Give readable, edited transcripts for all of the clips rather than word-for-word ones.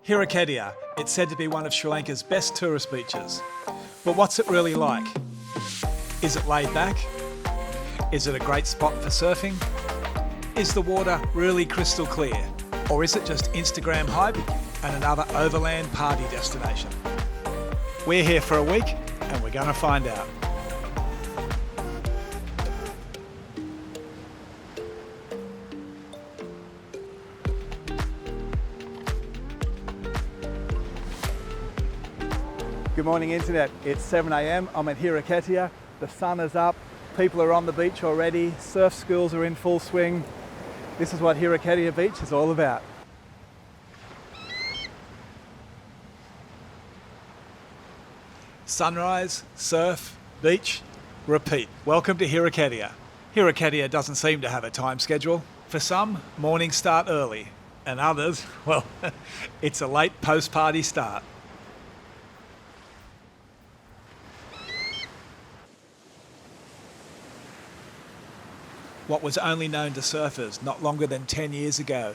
Hiriketiya, it's said to be one of Sri Lanka's best tourist beaches. But what's it really like? Is it laid back? Is it a great spot for surfing? Is the water really crystal clear? Or is it just Instagram hype and another overland party destination? We're here for a week and we're going to find out. Good morning Internet, it's 7 a.m, I'm at Hiriketiya, the sun is up, people are on the beach already, surf schools are in full swing. This is what Hiriketiya Beach is all about. Sunrise, surf, beach, repeat. Welcome to Hiriketiya. Hiriketiya doesn't seem to have a time schedule. For some, mornings start early, and others, well, it's a late post-party start. What was only known to surfers not longer than 10 years ago,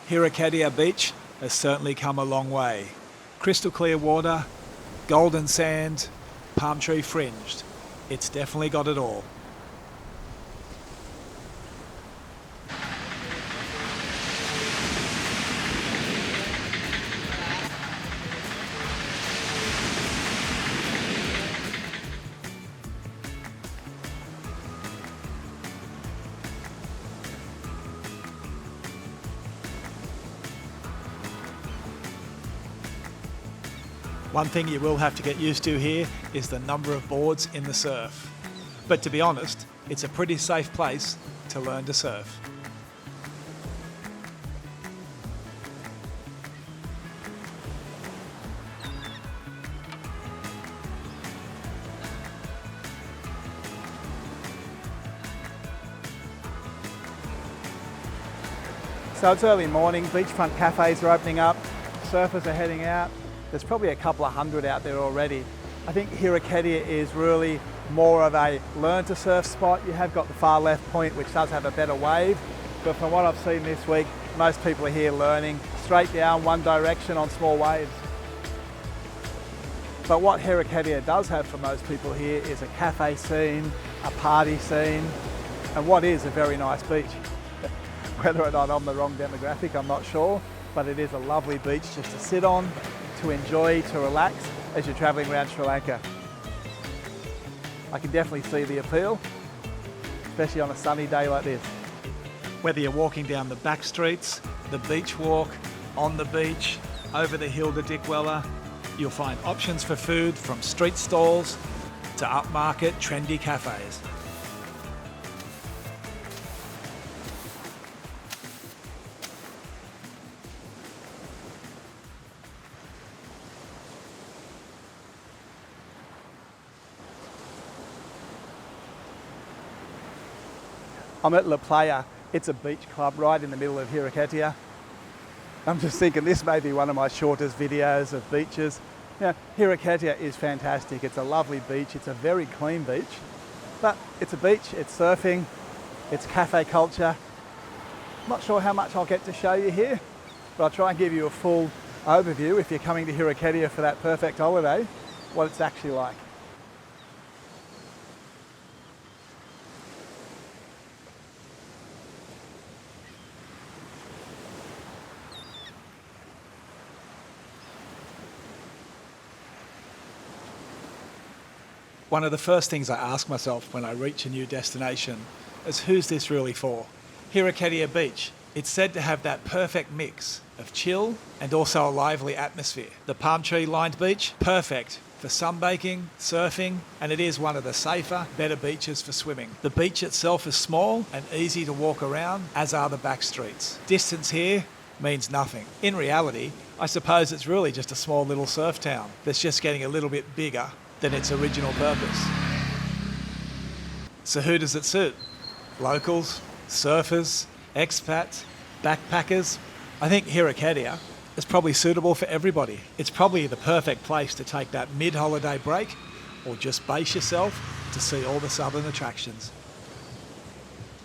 Hiriketiya Beach has certainly come a long way. Crystal clear water, golden sand, palm tree fringed. It's definitely got it all. One thing you will have to get used to here is the number of boards in the surf. But to be honest, it's a pretty safe place to learn to surf. So it's early morning, beachfront cafes are opening up, surfers are heading out. There's probably a couple of hundred out there already. I think Hiriketiya is really more of a learn to surf spot. You have got the far left point which does have a better wave, but from what I've seen this week, most people are here learning straight down one direction on small waves. But what Hiriketiya does have for most people here is a cafe scene, a party scene, and what is a very nice beach. Whether or not I'm the wrong demographic, I'm not sure, but it is a lovely beach just to sit on, to enjoy, to relax as you're travelling around Sri Lanka. I can definitely see the appeal, especially on a sunny day like this. Whether you're walking down the back streets, the beach walk, on the beach, over the hill to Dickwella, you'll find options for food from street stalls to upmarket trendy cafes. I'm at Playa. It's a beach club right in the middle of Hiriketiya. I'm just thinking this may be one of my shortest videos of beaches. Now, Hiriketiya is fantastic. It's a lovely beach. It's a very clean beach, but it's a beach, it's surfing, it's cafe culture. Not sure how much I'll get to show you here, but I'll try and give you a full overview if you're coming to Hiriketiya for that perfect holiday, what it's actually like. One of the first things I ask myself when I reach a new destination is who's this really for? Hiriketiya Beach. It's said to have that perfect mix of chill and also a lively atmosphere. The palm tree lined beach, perfect for sunbaking, surfing, and it is one of the safer, better beaches for swimming. The beach itself is small and easy to walk around, as are the back streets. Distance here means nothing. In reality, I suppose it's really just a small little surf town that's just getting a little bit bigger than its original purpose. So who does it suit? Locals, surfers, expats, backpackers? I think Hiriketiya is probably suitable for everybody. It's probably the perfect place to take that mid-holiday break or just base yourself to see all the southern attractions.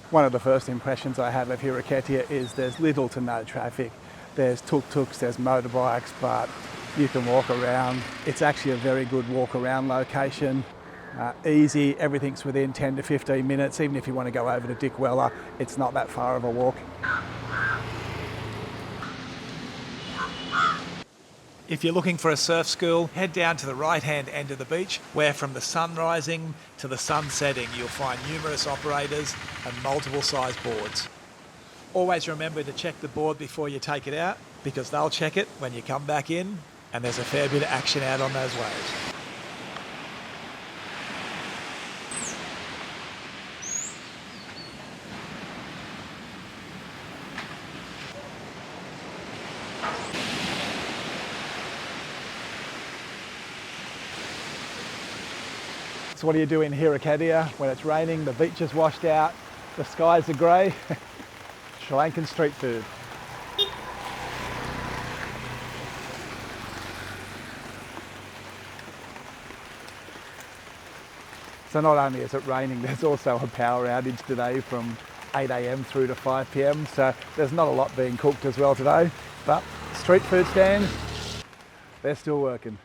One of the first impressions I have of Hiriketiya is there's little to no traffic. There's tuk-tuks, there's motorbikes, but you can walk around. It's actually a very good walk around location. Easy, everything's within 10 to 15 minutes. Even if you want to go over to Dickwella, it's not that far of a walk. If you're looking for a surf school, head down to the right-hand end of the beach, where from the sun rising to the sun setting, you'll find numerous operators and multiple size boards. Always remember to check the board before you take it out, because they'll check it when you come back in, and there's a fair bit of action out on those waves. So what do you do in Hiriketiya when it's raining, the beach is washed out, the skies are grey? Sri Lankan street food. So not only is it raining, there's also a power outage today from 8 AM through to 5 PM. So there's not a lot being cooked as well today, but street food stands, they're still working.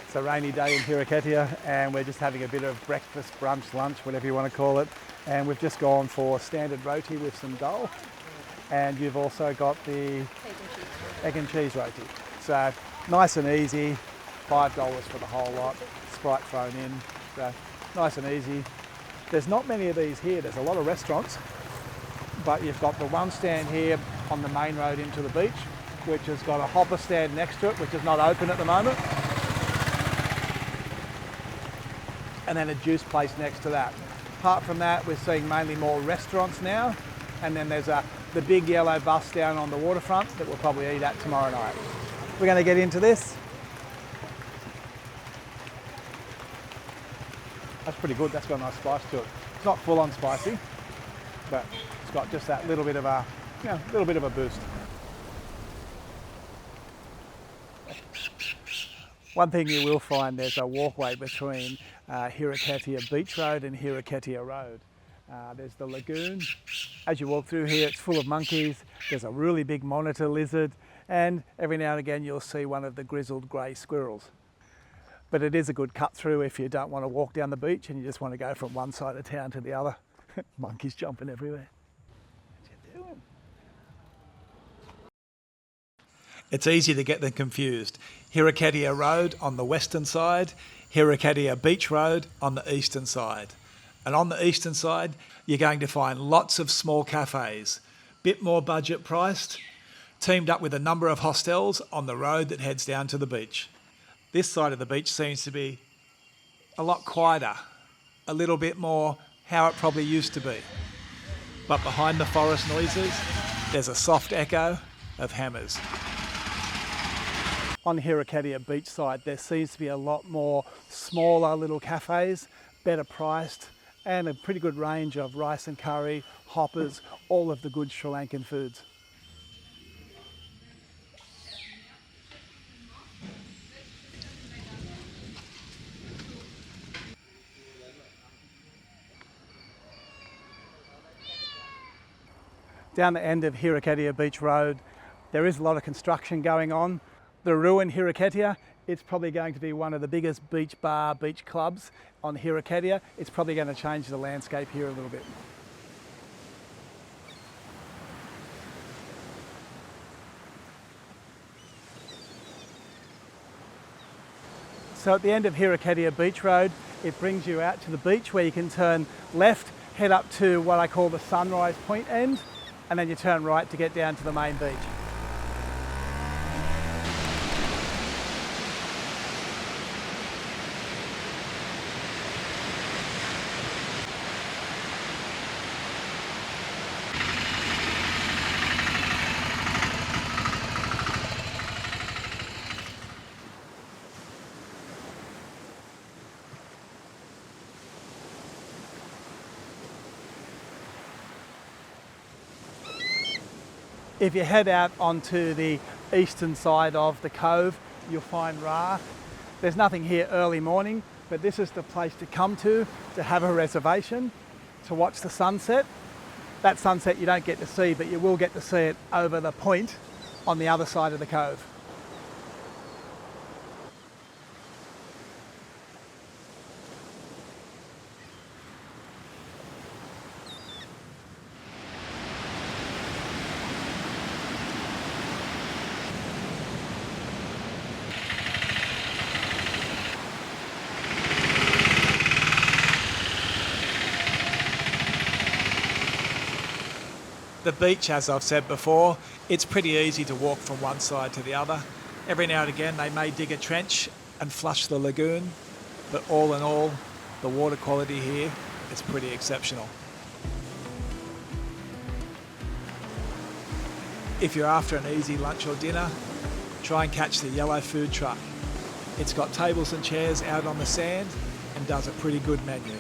It's a rainy day in Hiriketiya and we're just having a bit of breakfast, brunch, lunch, whatever you want to call it. And we've just gone for standard roti with some dhal. And you've also got the egg and cheese roti. So nice and easy, $5 for the whole lot, Sprite thrown in. So nice and easy. There's not many of these here, there's a lot of restaurants. But you've got the one stand here on the main road into the beach, which has got a hopper stand next to it, which is not open at the moment. And then a juice place next to that. Apart from that, we're seeing mainly more restaurants now. And then there's the big yellow bus down on the waterfront that we'll probably eat at tomorrow night. We're going to get into this. That's pretty good, that's got a nice spice to it. It's not full on spicy, but it's got just that little bit of a, boost. One thing you will find, there's a walkway between Hiriketiya Beach Road and Hiriketiya Road. There's the Lagoon. As you walk through here, it's full of monkeys. There's a really big monitor lizard, and every now and again you'll see one of the grizzled grey squirrels. But it is a good cut through if you don't want to walk down the beach and you just want to go from one side of town to the other. Monkeys jumping everywhere. What you doing? It's easy to get them confused. Hiriketiya Road on the western side, Hiriketiya Beach Road on the eastern side. And on the eastern side, you're going to find lots of small cafés, bit more budget priced, teamed up with a number of hostels on the road that heads down to the beach. This side of the beach seems to be a lot quieter, a little bit more how it probably used to be. But behind the forest noises, there's a soft echo of hammers. On Hiriketiya beachside, there seems to be a lot more smaller little cafes, better priced, and a pretty good range of rice and curry, hoppers, all of the good Sri Lankan foods. Down the end of Hiriketiya Beach Road, there is a lot of construction going on. The ruined Hiriketiya, it's probably going to be one of the biggest beach bar, beach clubs on Hiriketiya. It's probably going to change the landscape here a little bit. So at the end of Hiriketiya Beach Road, it brings you out to the beach where you can turn left, head up to what I call the Sunrise Point end, and then you turn right to get down to the main beach. If you head out onto the eastern side of the cove, you'll find Ra. There's nothing here early morning, but this is the place to come to have a reservation, to watch the sunset. That sunset you don't get to see, but you will get to see it over the point on the other side of the cove. The beach, as I've said before, it's pretty easy to walk from one side to the other. Every now and again they may dig a trench and flush the lagoon, but all in all, the water quality here is pretty exceptional. If you're after an easy lunch or dinner, try and catch the yellow food truck. It's got tables and chairs out on the sand and does a pretty good menu.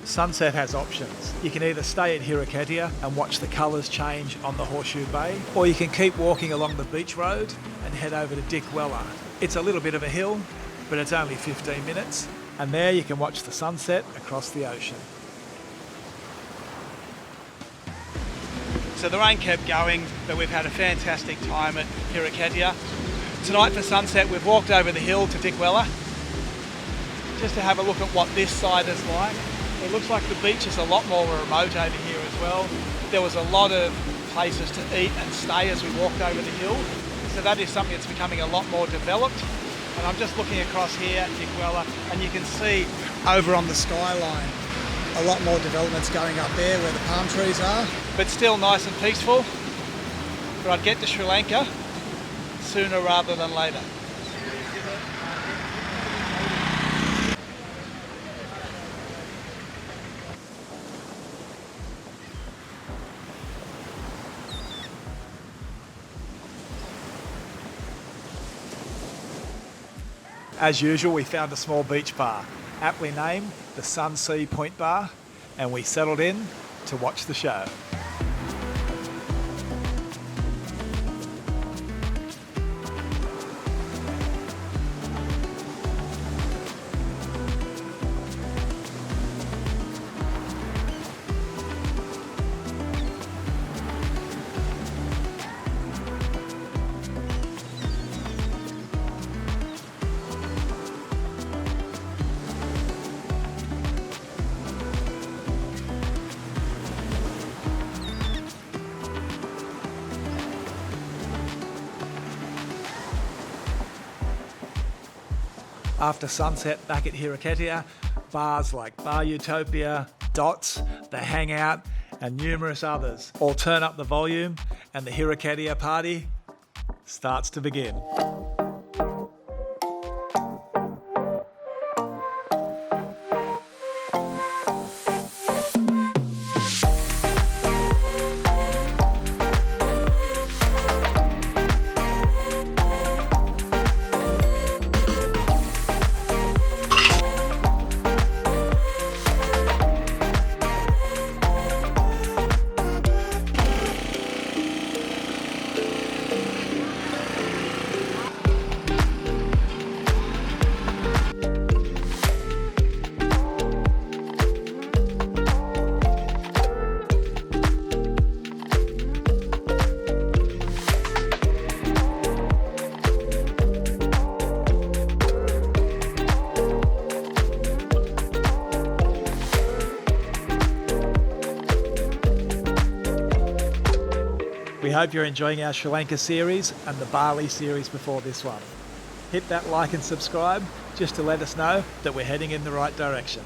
Sunset has options. You can either stay at Hiriketiya and watch the colours change on the Horseshoe Bay, or you can keep walking along the beach road and head over to Dickwella. It's a little bit of a hill, but it's only 15 minutes, and there you can watch the sunset across the ocean. So the rain kept going, but we've had a fantastic time at Hiriketiya. Tonight for sunset, we've walked over the hill to Dickwella, just to have a look at what this side is like. It looks like the beach is a lot more remote over here as well. There was a lot of places to eat and stay as we walked over the hill. So that is something that's becoming a lot more developed. And I'm just looking across here at Dickwella, and you can see over on the skyline a lot more developments going up there where the palm trees are. But still nice and peaceful. But I'd get to Sri Lanka sooner rather than later. As usual, we found a small beach bar, aptly named the Sun Sea Point Bar, and we settled in to watch the show. After sunset back at Hiriketiya, bars like Bar Utopia, Dots, The Hangout and numerous others all turn up the volume and the Hiriketiya party starts to begin. We hope you're enjoying our Sri Lanka series and the Bali series before this one. Hit that like and subscribe just to let us know that we're heading in the right direction.